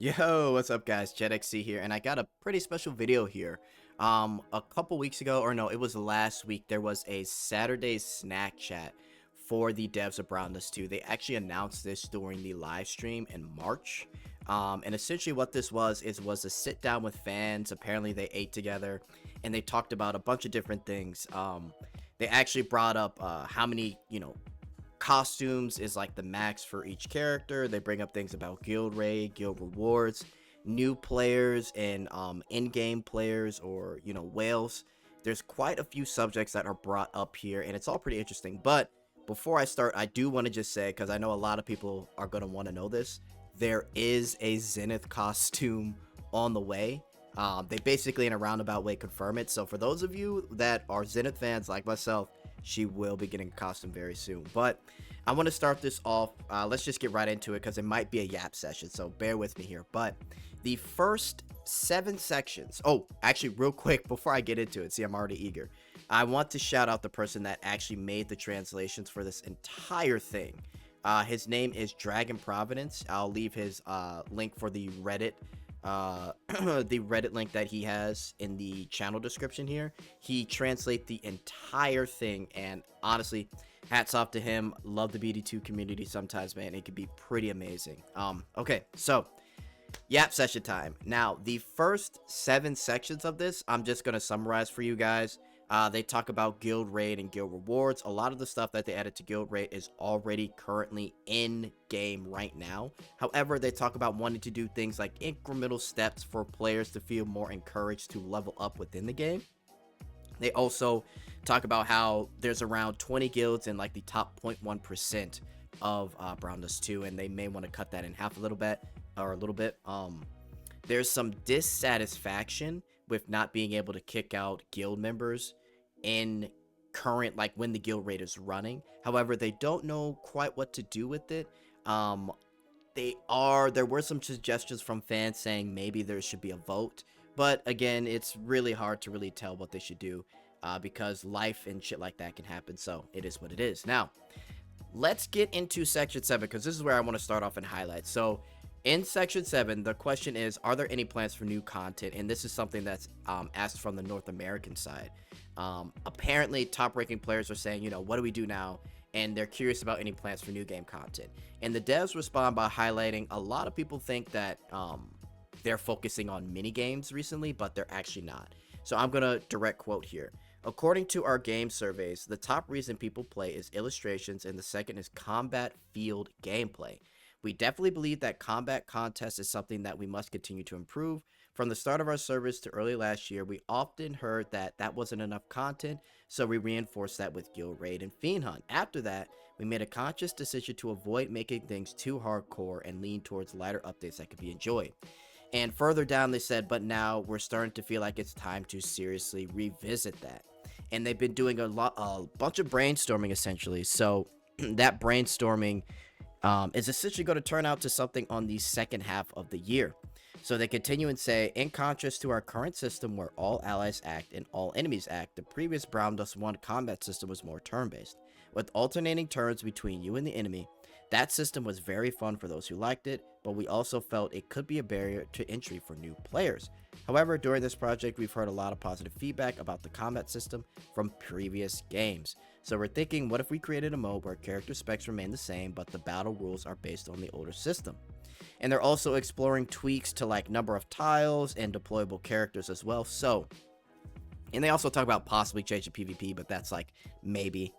Yo, what's up guys? Jetxc here, and I got a pretty special video here. A couple weeks ago, or no, it was last week, there was a Saturday snack chat for the devs of Browndust2. They actually announced this during the live stream in March. And essentially what this was a sit down with fans. Apparently they ate together and they talked about a bunch of different things. They actually brought up how many, costumes is like the max for each character. They bring up things about guild raid, guild rewards, new players, and in-game players, or whales. There's quite a few subjects that are brought up here, and it's all pretty interesting. But before I start, I do want to just say, because I know a lot of people are going to want to know this, there is a Zenith costume on the way. They basically in a roundabout way confirm it. So for those of you that are Zenith fans like myself, she will be getting a costume very soon. But I want to start this off. Let's just get right into it because it might be a yap session, so bear with me here. But the first 7 sections. Oh, actually, real quick before I get into it, see, I'm already eager. I want to shout out the person that actually made the translations for this entire thing. His name is Dragon Providence. I'll leave his link for the Reddit the Reddit link that he has in the channel description here. He translates the entire thing, and honestly, hats off to him. Love the BD2 community sometimes, man. It can be pretty amazing. Okay, so yap session time. Now, the first 7 sections of this, I'm just gonna summarize for you guys. They talk about guild raid and guild rewards. A lot of the stuff that they added to guild raid is already currently in game right now. However, they talk about wanting to do things like incremental steps for players to feel more encouraged to level up within the game. They also talk about how there's around 20 guilds in like the top 0.1% of Browndust2, and they may want to cut that in half a little bit. There's some dissatisfaction with not being able to kick out guild members in current, like when the guild raid is running. However, they don't know quite what to do with it. There were some suggestions from fans saying maybe there should be a vote, but again, it's really hard to really tell what they should do, because life and shit like that can happen. So it is what it is. Now let's get into section 7, because this is where I want to start off and highlight. So in section 7, the question is, are there any plans for new content? And this is something that's asked from the North American side. Apparently, top-ranking players are saying, what do we do now? And they're curious about any plans for new game content. And the devs respond by highlighting, a lot of people think that they're focusing on mini games recently, but they're actually not. So I'm going to direct quote here. According to our game surveys, the top reason people play is illustrations, and the second is combat field gameplay. We definitely believe that combat contest is something that we must continue to improve. From the start of our service to early last year, we often heard that wasn't enough content, so we reinforced that with Guild Raid and Fiend Hunt. After that, we made a conscious decision to avoid making things too hardcore and lean towards lighter updates that could be enjoyed. And further down they said, but now we're starting to feel like it's time to seriously revisit that. And they've been doing a bunch of brainstorming essentially. So that brainstorming is essentially going to turn out to something on the second half of the year. So they continue and say, in contrast to our current system where all allies act and all enemies act, the previous Browndust1 combat system was more turn-based, with alternating turns between you and the enemy. That system was very fun for those who liked it, but we also felt it could be a barrier to entry for new players. However, during this project, we've heard a lot of positive feedback about the combat system from previous games. So we're thinking, what if we created a mode where character specs remain the same, but the battle rules are based on the older system? And they're also exploring tweaks to like number of tiles and deployable characters as well. So, and they also talk about possibly changing PvP, but that's like maybe.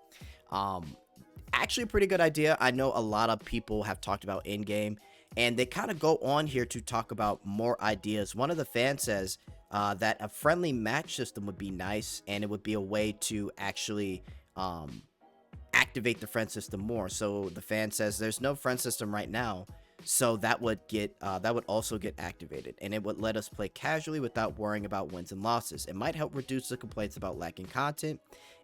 Actually a pretty good idea. I know a lot of people have talked about in-game, and they kind of go on here to talk about more ideas. One of the fans says that a friendly match system would be nice, and it would be a way to actually activate the friend system more. So the fan says there's no friend system right now, so that would also get activated, and it would let us play casually without worrying about wins and losses. It might help reduce the complaints about lacking content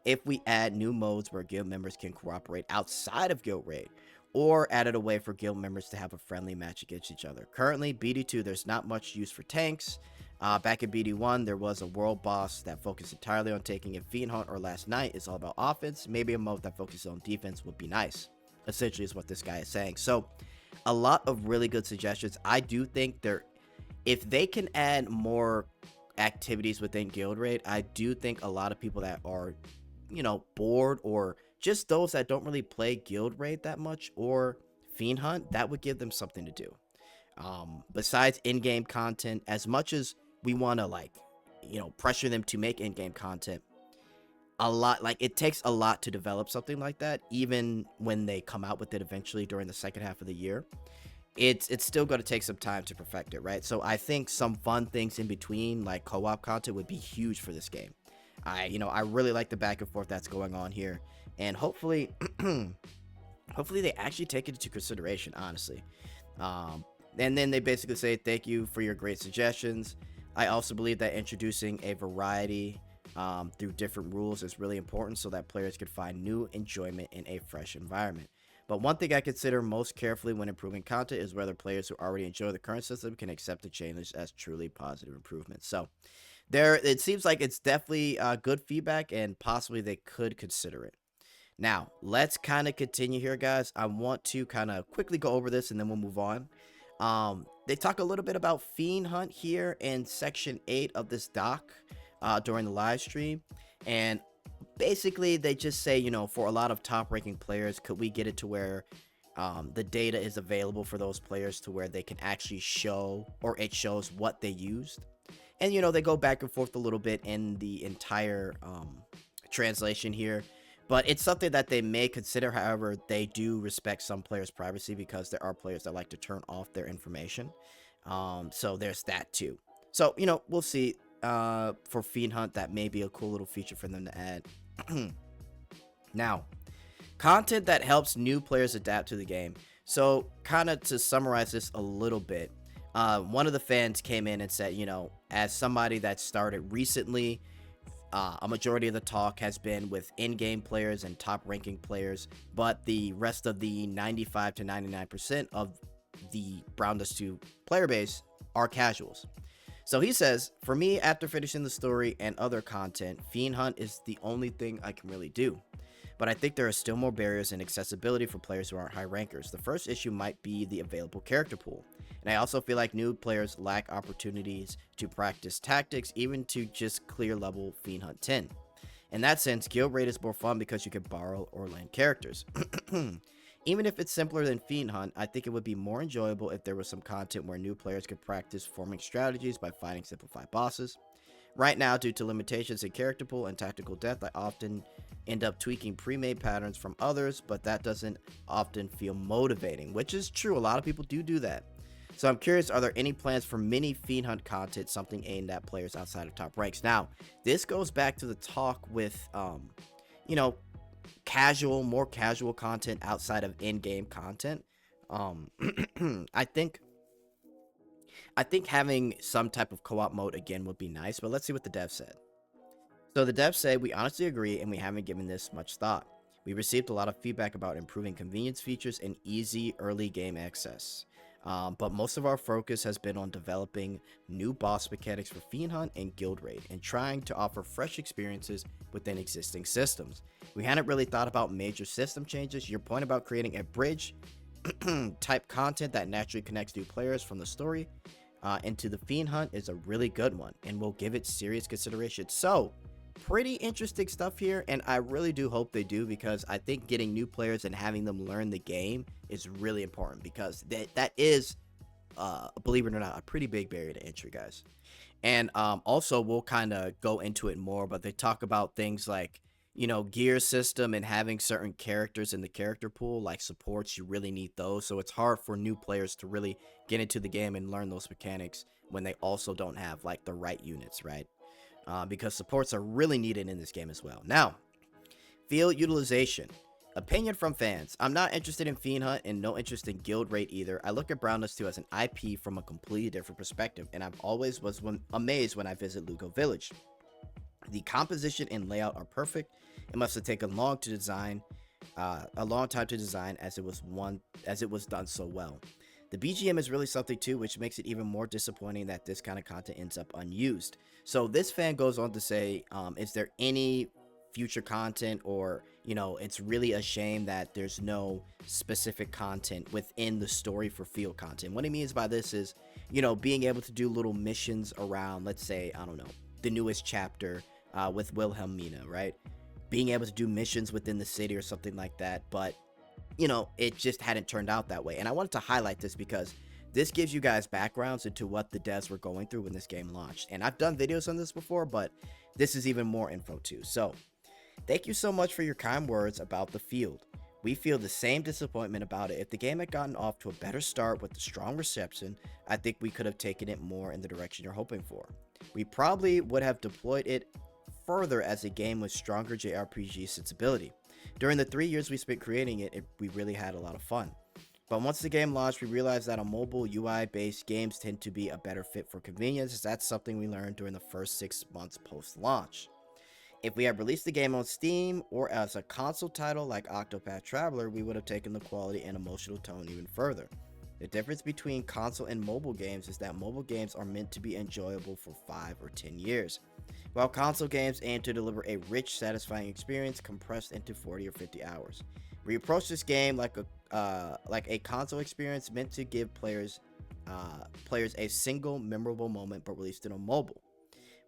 if we add new modes where guild members can cooperate outside of guild raid, or added a way for guild members to have a friendly match against each other. Currently, BD2, there's not much use for tanks. Back in BD1, there was a world boss that focused entirely on taking a Fiend Hunt, or Last Night is all about offense. Maybe a mode that focuses on defense would be nice, essentially is what this guy is saying. So A lot of really good suggestions. I do think if they can add more activities within guild raid, I do think a lot of people that are, bored, or just those that don't really play guild raid that much or fiend hunt, that would give them something to do. Besides in-game content, as much as we want to pressure them to make in-game content, a lot, like, it takes a lot to develop something like that, even when they come out with it eventually during the second half of the year. It's still going to take some time to perfect it, right? So I think some fun things in between, like co-op content, would be huge for this game. I really like the back and forth that's going on here, and hopefully hopefully they actually take it into consideration, honestly. And then they basically say, thank you for your great suggestions. I also believe that introducing a variety through different rules is really important so that players can find new enjoyment in a fresh environment. But one thing I consider most carefully when improving content is whether players who already enjoy the current system can accept the changes as truly positive improvements. So it seems like it's definitely good feedback, and possibly they could consider it. Now, let's kind of continue here, guys. I want to kind of quickly go over this and then we'll move on. They talk a little bit about Fiend Hunt here in section 8 of this doc during the live stream. And basically, they just say, for a lot of top ranking players, could we get it to where the data is available for those players to where they can actually show, or it shows what they used? And, they go back and forth a little bit in the entire translation here. But it's something that they may consider. However, they do respect some players' privacy because there are players that like to turn off their information. So there's that too. So, we'll see. For Fiend Hunt, that may be a cool little feature for them to add. Now, content that helps new players adapt to the game. So, kind of to summarize this a little bit, one of the fans came in and said, as somebody that started recently, a majority of the talk has been with in-game players and top-ranking players, but the rest of the 95 to 99% of the Browndust2 player base are casuals. So he says, for me, after finishing the story and other content, Fiend Hunt is the only thing I can really do. But I think there are still more barriers in accessibility for players who aren't high rankers. The first issue might be the available character pool. And I also feel like new players lack opportunities to practice tactics, even to just clear level Fiend Hunt 10. In that sense, Guild Raid is more fun because you can borrow or lend characters. Even if it's simpler than Fiend Hunt, I think it would be more enjoyable if there was some content where new players could practice forming strategies by fighting simplified bosses. Right now, due to limitations in character pool and tactical depth, I often end up tweaking pre-made patterns from others, but that doesn't often feel motivating, which is true. A lot of people do that. So I'm curious, are there any plans for mini Fiend Hunt content, something aimed at players outside of top ranks? Now, this goes back to the talk with, more casual content outside of in-game content. I think having some type of co-op mode again would be nice, but let's see what the devs said. So the devs say, we honestly agree and we haven't given this much thought. We received a lot of feedback about improving convenience features and easy early game access. But most of our focus has been on developing new boss mechanics for Fiend Hunt and Guild Raid and trying to offer fresh experiences within existing systems. We hadn't really thought about major system changes. Your point about creating a bridge type content that naturally connects new players from the story into the Fiend Hunt is a really good one, and we'll give it serious consideration. So, pretty interesting stuff here, and I really do hope they do, because I think getting new players and having them learn the game is really important, because that is, believe it or not, a pretty big barrier to entry, guys. And also, we'll kind of go into it more, but they talk about things like, gear system and having certain characters in the character pool, like supports. You really need those, so it's hard for new players to really get into the game and learn those mechanics when they also don't have like the right units, right? Because supports are really needed in this game as well. Now, field utilization. Opinion from fans. I'm not interested in Fiend Hunt and no interest in Guild Raid either. I look at Browndust2 as an IP from a completely different perspective, and I've always was amazed when I visit Lugo Village. The composition and layout are perfect. It must have taken a long time to design, as it was done so well. The BGM is really something too, which makes it even more disappointing that this kind of content ends up unused. So this fan goes on to say, is there any future content, or it's really a shame that there's no specific content within the story for field content. What he means by this is, being able to do little missions around, let's say, I don't know, the newest chapter with Wilhelmina, right? Being able to do missions within the city or something like that, but it just hadn't turned out that way. And I wanted to highlight this because this gives you guys backgrounds into what the devs were going through when this game launched. And I've done videos on this before, but this is even more info too. So thank you so much for your kind words about the field. We feel the same disappointment about it. If the game had gotten off to a better start with a strong reception, I think we could have taken it more in the direction you're hoping for. We probably would have deployed it further as a game with stronger JRPG sensibility. During the 3 years we spent creating it, we really had a lot of fun. But once the game launched, we realized that mobile UI-based games tend to be a better fit for convenience. That's something we learned during the first 6 months post-launch. If we had released the game on Steam or as a console title like Octopath Traveler, we would have taken the quality and emotional tone even further. The difference between console and mobile games is that mobile games are meant to be enjoyable for 5 or 10 years, while console games aim to deliver a rich, satisfying experience compressed into 40 or 50 hours. We approach this game like a console experience meant to give players a single memorable moment, but released it on mobile.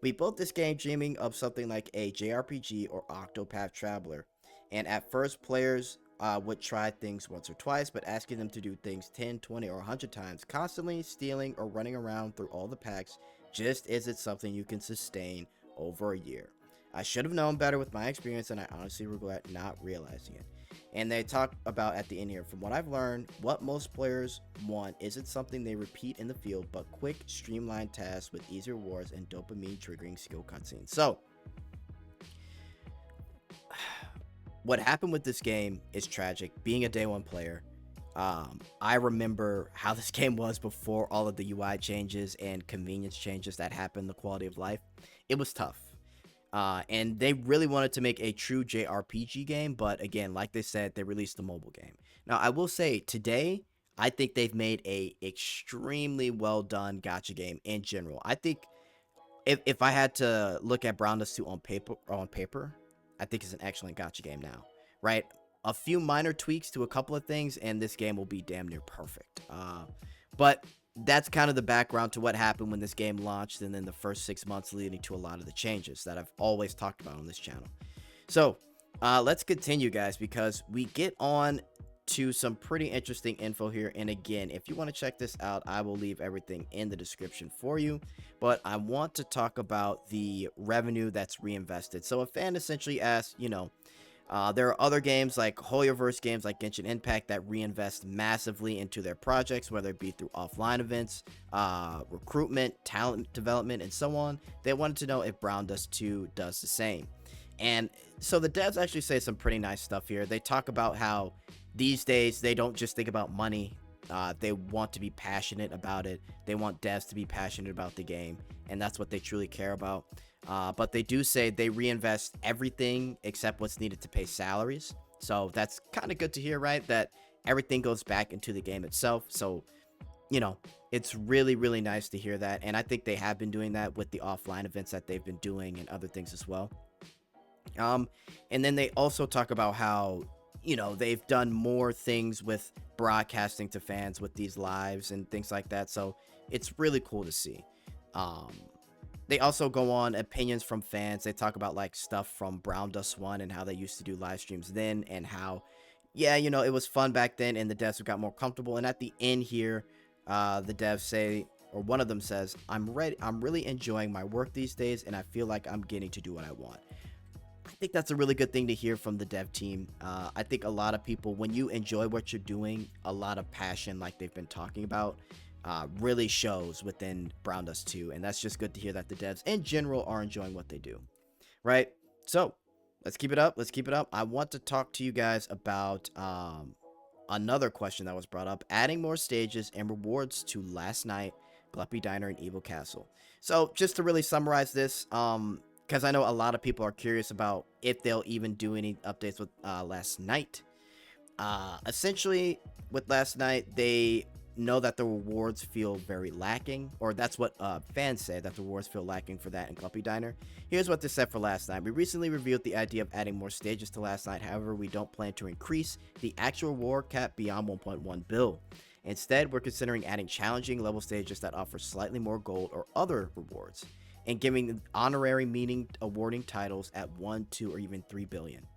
We built this game dreaming of something like a JRPG or Octopath Traveler, and at first players would try things once or twice, but asking them to do things 10, 20, or 100 times, constantly stealing or running around through all the packs, just isn't something you can sustain over a year. I should have known better with my experience, and I honestly regret not realizing it. And they talk about at the end here, from what I've learned, what most players want isn't something they repeat in the field, but quick, streamlined tasks with easy rewards and dopamine triggering skill cutscenes. So, what happened with this game is tragic. Being a day one player, I remember how this game was before all of the UI changes and convenience changes that happened, the quality of life. It was tough. And they really wanted to make a true JRPG game, but again, like they said, they released the mobile game. Now, I will say today, I think they've made a extremely well done gacha game in general. I think if I had to look at Browndust2 on paper, I think it's an excellent gacha game now, right? A few minor tweaks to a couple of things, and this game will be damn near perfect. But that's kind of the background to what happened when this game launched, and then the first 6 months leading to a lot of the changes that I've always talked about on this channel. So let's continue, guys, because we get on to some pretty interesting info here. And again, if you want to check this out, I will leave everything in the description for you. But I want to talk about the revenue that's reinvested. So a fan essentially asked, there are other games like Hoyoverse games like Genshin Impact that reinvest massively into their projects, whether it be through offline events, recruitment, talent development, and so on. They wanted to know if Browndust2 does the same. And so the devs actually say some pretty nice stuff here. They talk about how these days they don't just think about money. They want to be passionate about it. They want devs to be passionate about the game, and that's what they truly care about. But they do say they reinvest everything except what's needed to pay salaries. So that's kind of good to hear, right? That everything goes back into the game itself. So, it's really, really nice to hear that. And I think they have been doing that with the offline events that they've been doing and other things as well. And then they also talk about how, they've done more things with broadcasting to fans with these lives and things like that. So it's really cool to see. They also go on opinions from fans. They talk about like stuff from Browndust2 and how they used to do live streams then, and how, it was fun back then and the devs got more comfortable. And at the end here, the devs say, or one of them says, I'm really enjoying my work these days, and I feel like I'm getting to do what I want. I think that's a really good thing to hear from the dev team. I think a lot of people, when you enjoy what you're doing, a lot of passion, like they've been talking about, really shows within Browndust2, and that's just good to hear that the devs in general are enjoying what they do, right? So let's keep it up. I want to talk to you guys about another question that was brought up: adding more stages and rewards to Last Night, Gluppy Diner, and Evil Castle. So just to really summarize this, because I know a lot of people are curious about if they'll even do any updates with Last Night. Essentially, with Last Night, they know that the rewards feel very lacking, or that's what fans say, that the rewards feel lacking for that in Guppy Diner. Here's what they said for last night. We recently revealed the idea of adding more stages to last night. However, we don't plan to increase the actual reward cap beyond 1.1 bill. Instead, we're considering adding challenging level stages that offer slightly more gold or other rewards, and giving honorary meaning awarding titles at 1, 2, or even 3 billion.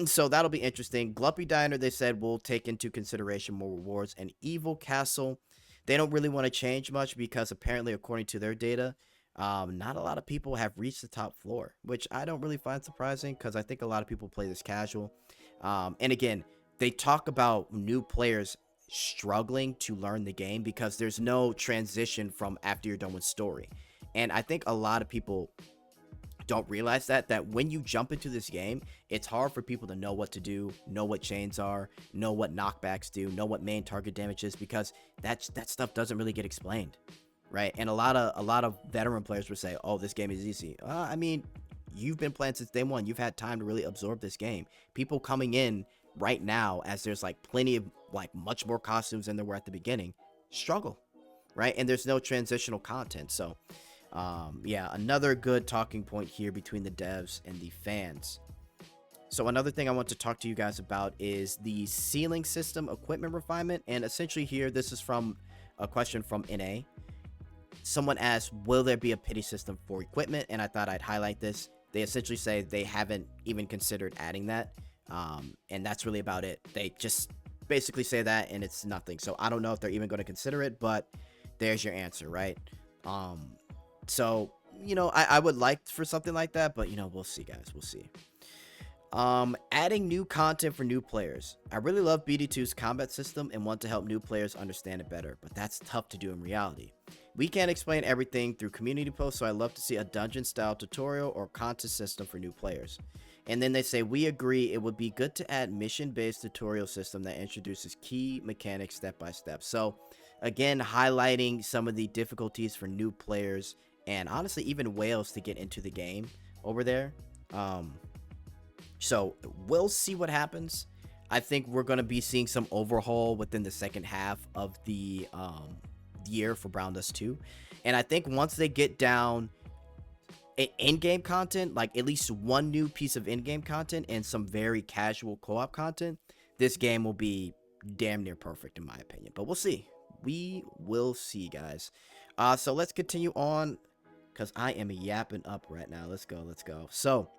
So that'll be interesting. Gluppy Diner, they said, will take into consideration more rewards. And Evil Castle, they don't really want to change much because apparently, according to their data, not a lot of people have reached the top floor, which I don't really find surprising because I think a lot of people play this casual. And again, they talk about new players struggling to learn the game because there's no transition from after you're done with story. And I think a lot of people don't realize that when you jump into this game, it's hard for people to know what to do, know what chains are, know what knockbacks do, know what main target damage is, because that stuff doesn't really get explained, right? And a lot of veteran players would say, oh, this game is easy. I mean, you've been playing since day one. You've had time to really absorb this game. People coming in right now, as there's like plenty of like much more costumes than there were at the beginning, struggle, right? And there's no transitional content. So yeah, another good talking point here between the devs and the fans. So another thing I want to talk to you guys about is the ceiling system equipment refinement. And essentially here, this is from a question from NA. Someone asked, will there be a pity system for equipment? And I thought I'd highlight this. They essentially say they haven't even considered adding that. And that's really about it. They just basically say that and it's nothing. So I don't know if they're even going to consider it, but there's your answer, right? So, you know, I would like for something like that, but, you know, we'll see, guys. We'll see. Adding new content for new players. I really love BD2's combat system and want to help new players understand it better, but that's tough to do in reality. We can't explain everything through community posts, so I'd love to see a dungeon-style tutorial or content system for new players. And then they say, we agree it would be good to add mission-based tutorial system that introduces key mechanics step by step. So, again, highlighting some of the difficulties for new players and honestly even whales to get into the game over there. So we'll see what happens. I think we're going to be seeing some overhaul within the second half of the year for Browndust2. And I think once they get down in-game content, like at least one new piece of in-game content and some very casual co-op content, this game will be damn near perfect in my opinion. But we'll see. We will see, guys. So let's continue on, because I am yapping up right now. Let's go. So,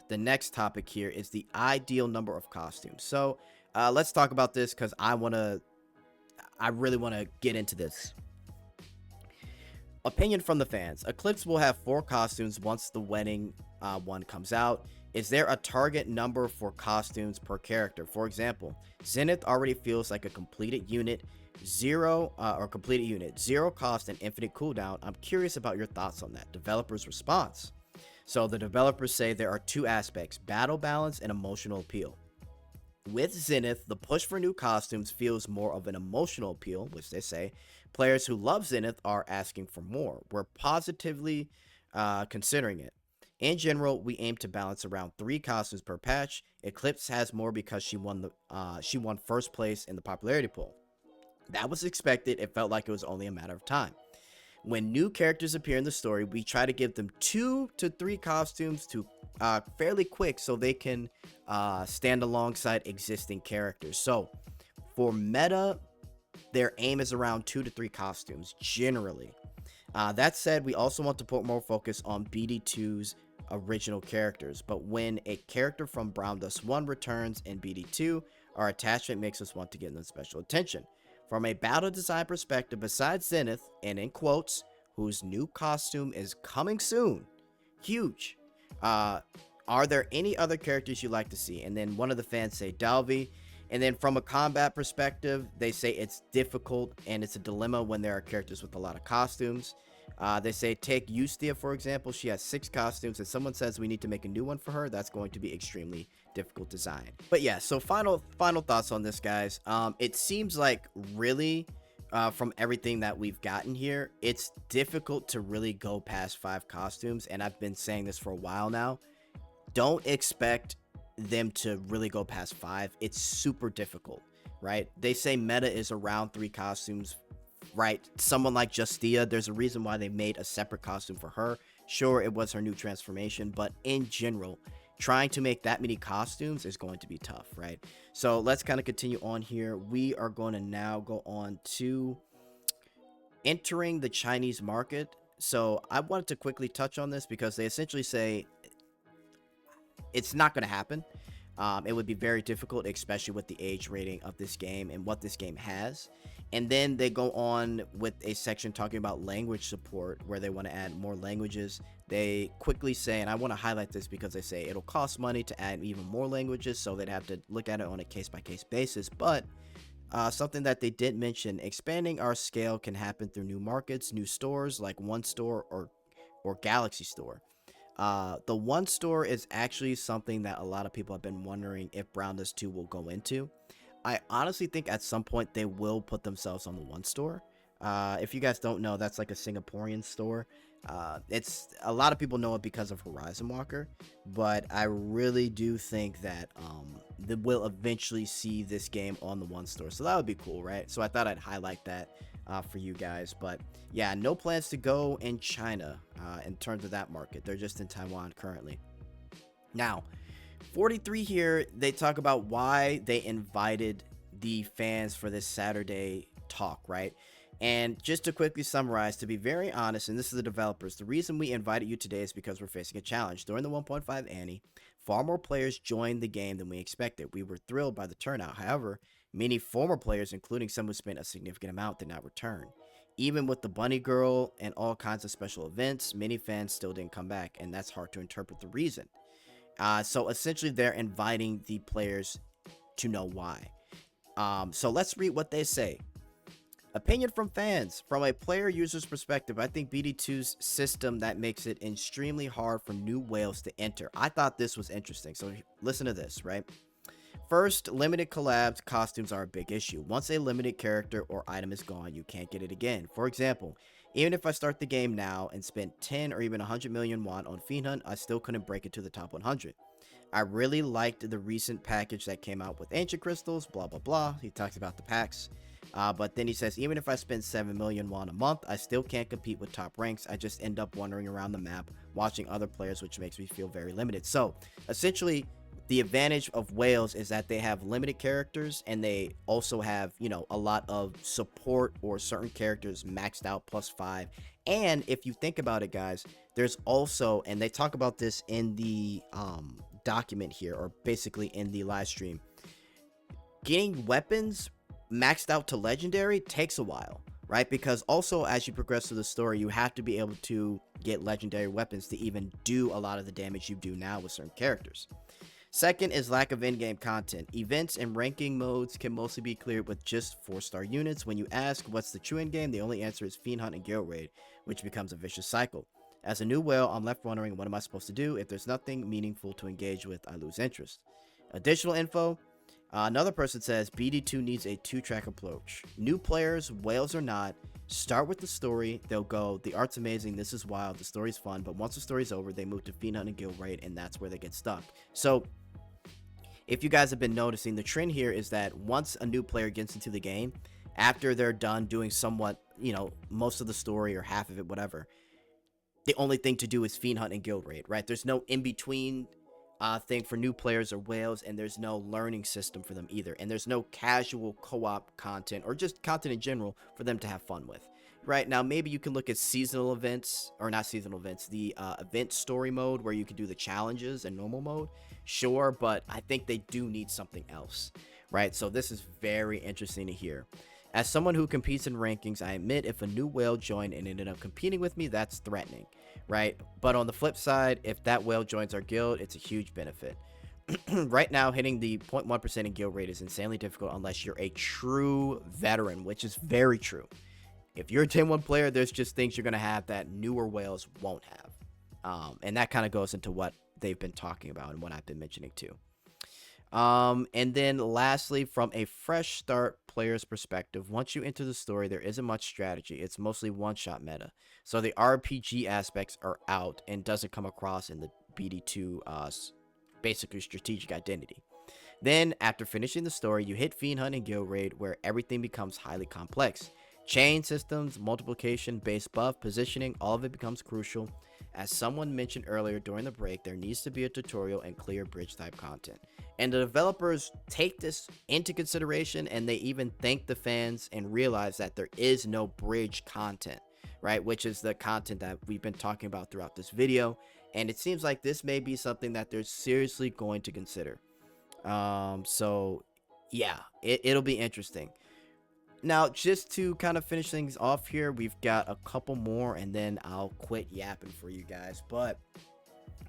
the next topic here is the ideal number of costumes. So, let's talk about this, because I really want to get into this. Opinion from the fans. Eclipse will have 4 costumes once the wedding one comes out. Is there a target number for costumes per character? For example, Zenith already feels like a completed unit. 0 cost and infinite cooldown. I'm curious about your thoughts on that. Developers' response. So the developers say there are 2 aspects: battle balance and emotional appeal. With Zenith, the push for new costumes feels more of an emotional appeal, which they say players who love Zenith are asking for more. We're positively considering it. In general, we aim to balance around 3 costumes per patch. Eclipse has more because she won first place in the popularity poll. That was expected. It felt like it was only a matter of time. When new characters appear in the story, we try to give them 2 to 3 costumes to fairly quick so they can stand alongside existing characters. So for meta, their aim is around 2 to 3 costumes generally. That said, we also want to put more focus on BD2's original characters, but when a character from Browndust1 returns in BD2, our attachment makes us want to give them special attention. From a battle design perspective, besides Zenith, and in quotes, whose new costume is coming soon, huge, are there any other characters you'd like to see? And then one of the fans say Dalvi. And then from a combat perspective, they say it's difficult and it's a dilemma when there are characters with a lot of costumes. They say take Eustia, for example. She has 6 costumes, and someone says we need to make a new one for her. That's going to be extremely difficult design. But yeah, so final thoughts on this, guys. It seems like really from everything that we've gotten here, it's difficult to really go past 5 costumes, and I've been saying this for a while now. Don't expect them to really go past 5. It's super difficult. right? They say meta is around 3 costumes, right? Someone like Justia, there's a reason why they made a separate costume for her. Sure, it was her new transformation, but in general, trying to make that many costumes is going to be tough, right? So let's kind of continue on here. We are going to now go on to entering the Chinese market. So I wanted to quickly touch on this because they essentially say it's not going to happen. It would be very difficult, especially with the age rating of this game and what this game has. And then they go on with a section talking about language support where they want to add more languages. They quickly say, and I want to highlight this because they say it'll cost money to add even more languages, so they'd have to look at it on a case-by-case basis. But something that they did mention, expanding our scale can happen through new markets, new stores like One Store or Galaxy Store. The One Store is actually something that a lot of people have been wondering if Browndust2 will go into. I honestly think at some point they will put themselves on the One Store. If you guys don't know, that's like a Singaporean store. It's a lot of people know it because of Horizon Walker, but I really do think that they will eventually see this game on the One Store. So that would be cool, right? So I thought I'd highlight that for you guys. But yeah, no plans to go in China in terms of that market. They're just in Taiwan currently. Now, 43 here, they talk about why they invited the fans for this Saturday talk, right? And just to quickly summarize, to be very honest, and this is the developers, the reason we invited you today is because we're facing a challenge. During the 1.5 Annie, far more players joined the game than we expected. We were thrilled by the turnout. However, many former players, including some who spent a significant amount, did not return. Even with the Bunny Girl and all kinds of special events, many fans still didn't come back, and that's hard to interpret the reason. So essentially, they're inviting the players to know why. So let's read what they say. Opinion from fans. From a player user's perspective, I think BD2's system that makes it extremely hard for new whales to enter. I thought this was interesting. So listen to this, right? First, limited collabs costumes are a big issue. Once a limited character or item is gone, you can't get it again. For example, even if I start the game now and spend 10 or even 100 million won on Fiend Hunt, I still couldn't break it to the top 100. I really liked the recent package that came out with Ancient Crystals, blah, blah, blah. He talks about the packs. But then he says, even if I spend 7 million won a month, I still can't compete with top ranks. I just end up wandering around the map, watching other players, which makes me feel very limited. So, essentially, the advantage of Wales is that they have limited characters, and they also have, you know, a lot of support or certain characters maxed out +5. And if you think about it, guys, there's also, and they talk about this in the document here, or basically in the live stream, getting weapons maxed out to legendary takes a while, right? Because also as you progress through the story, you have to be able to get legendary weapons to even do a lot of the damage you do now with certain characters. Second is lack of in-game content. Events and ranking modes can mostly be cleared with just 4-star units. When you ask what's the true in-game, the only answer is Fiend Hunt and Guild Raid, which becomes a vicious cycle. As a new whale, I'm left wondering, what am I supposed to do? If there's nothing meaningful to engage with, I lose interest. Additional info. Another person says BD2 needs a 2-track approach. New players, whales or not, start with the story. They'll go, the art's amazing, this is wild, the story's fun, but once the story's over, they move to Fiend Hunt and Guild Raid, and that's where they get stuck. So, if you guys have been noticing, the trend here is that once a new player gets into the game, after they're done doing somewhat, you know, most of the story or half of it, whatever, the only thing to do is Fiend Hunt and Guild Raid, right? There's no in-between thing for new players or whales, and there's no learning system for them either, and there's no casual co-op content or just content in general for them to have fun with. Right now, maybe you can look at seasonal events, or not seasonal events, the event story mode where you can do the challenges in normal mode, sure, but I think they do need something else, right? So this is very interesting to hear. As someone who competes in rankings, I admit if a new whale joined and ended up competing with me, that's threatening, right? But on the flip side, if that whale joins our guild, it's a huge benefit. Right now, hitting the 0.1% in guild rate is insanely difficult unless you're a true veteran, which is very true. If you're a 10-1 player, there's just things you're going to have that newer whales won't have. And that kind of goes into what they've been talking about and what I've been mentioning too. And then lastly, from a fresh start player's perspective, once you enter the story, there isn't much strategy. It's mostly one-shot meta. So the RPG aspects are out and doesn't come across in the BD2 basically strategic identity. Then, after finishing the story, you hit Fiend Hunt and Guild Raid, where everything becomes highly complex. Chain systems, multiplication, base buff, positioning, all of it becomes crucial. As someone mentioned earlier during the break, there needs to be a tutorial and clear bridge type content. And the developers take this into consideration, and they even thank the fans and realize that there is no bridge content, right? Which is the content that we've been talking about throughout this video. And it seems like this may be something that they're seriously going to consider. So yeah, it'll be interesting. Now, just to kind of finish things off here, we've got a couple more and then I'll quit yapping for you guys. But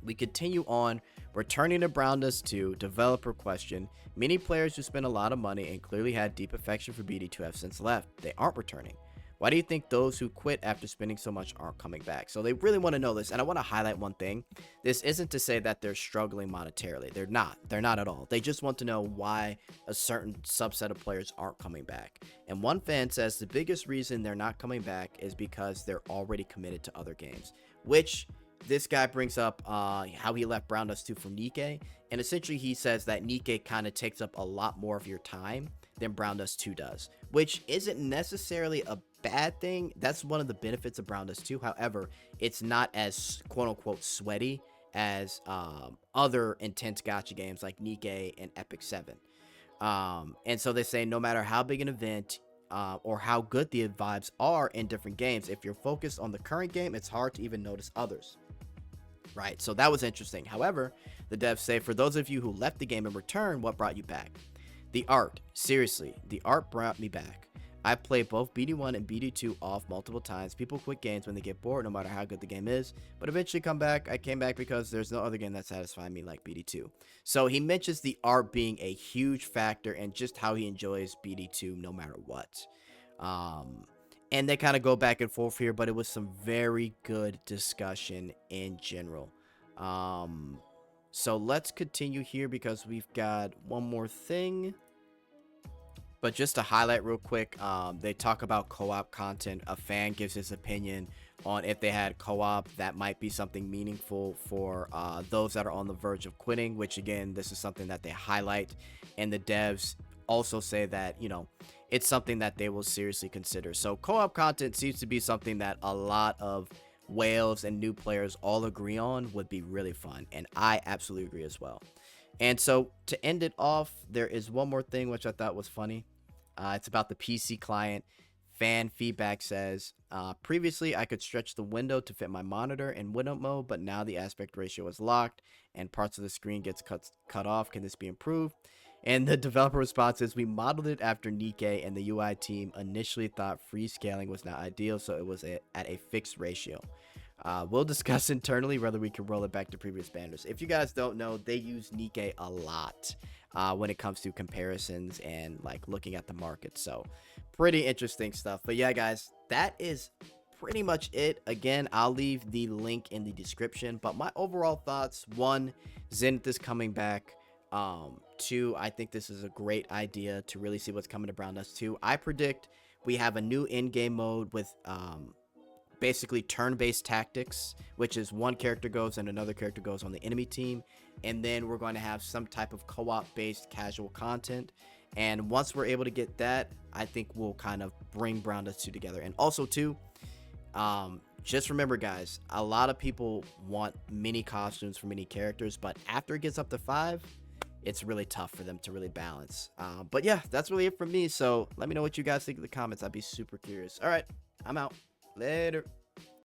we continue on. Returning to Browndust2, developer question. Many players who spent a lot of money and clearly had deep affection for BD2 have since left. They aren't returning. Why do you think those who quit after spending so much aren't coming back? So they really want to know this, and I want to highlight one thing. This isn't to say that they're struggling monetarily. They're not. They're not at all. They just want to know why a certain subset of players aren't coming back. And one fan says the biggest reason they're not coming back is because they're already committed to other games, which this guy brings up how he left Browndust2 for Nikke, and essentially he says that Nikke kind of takes up a lot more of your time than Browndust2 does, which isn't necessarily a bad thing. That's one of the benefits of Browndust2. However, it's not as quote-unquote sweaty as other intense gacha games like Nikke and Epic 7. And so they say no matter how big an event or how good the vibes are in different games, if you're focused on the current game, it's hard to even notice others. Right, so that was interesting. However, the devs say, for those of you who left the game and returned, what brought you back? The art. Seriously, the art brought me back. I've played both BD1 and BD2 off multiple times. People quit games when they get bored, no matter how good the game is, but eventually come back. I came back because there's no other game that satisfied me like BD2. So he mentions the art being a huge factor and just how he enjoys BD2 no matter what. And they kind of go back and forth here, but it was some very good discussion in general. So let's continue here because we've got one more thing. But just to highlight real quick, they talk about co-op content. A fan gives his opinion on if they had co-op, that might be something meaningful for those that are on the verge of quitting, which again, this is something that they highlight. And the devs also say that, you know, it's something that they will seriously consider. So co-op content seems to be something that a lot of whales and new players all agree on would be really fun. And I absolutely agree as well. And so to end it off, there is one more thing which I thought was funny. It's about the PC client. Fan feedback says, previously I could stretch the window to fit my monitor in window mode, but now the aspect ratio is locked and parts of the screen gets cut off. Can this be improved? And the developer response is, we modeled it after Nikke, and the UI team initially thought free scaling was not ideal, so it was at a fixed ratio. We'll discuss internally whether we can roll it back to previous banners. If you guys don't know, they use Nikke a lot when it comes to comparisons and like looking at the market. So pretty interesting stuff. But yeah, guys, that is pretty much it. Again, I'll leave the link in the description. But my overall thoughts: 1, Zenith is coming back. 2, I think this is a great idea to really see what's coming to Browndust2. I predict we have a new in-game mode with basically turn-based tactics, which is one character goes and another character goes on the enemy team, and then we're going to have some type of co-op based casual content. And once we're able to get that, I think we'll kind of bring Browndust2 together. And also too, just remember guys, a lot of people want mini costumes for many characters, but after it gets up to 5, it's really tough for them to really balance. But yeah, that's really it from me. So let me know what you guys think in the comments. I'd be super curious. All right, I'm out. Later.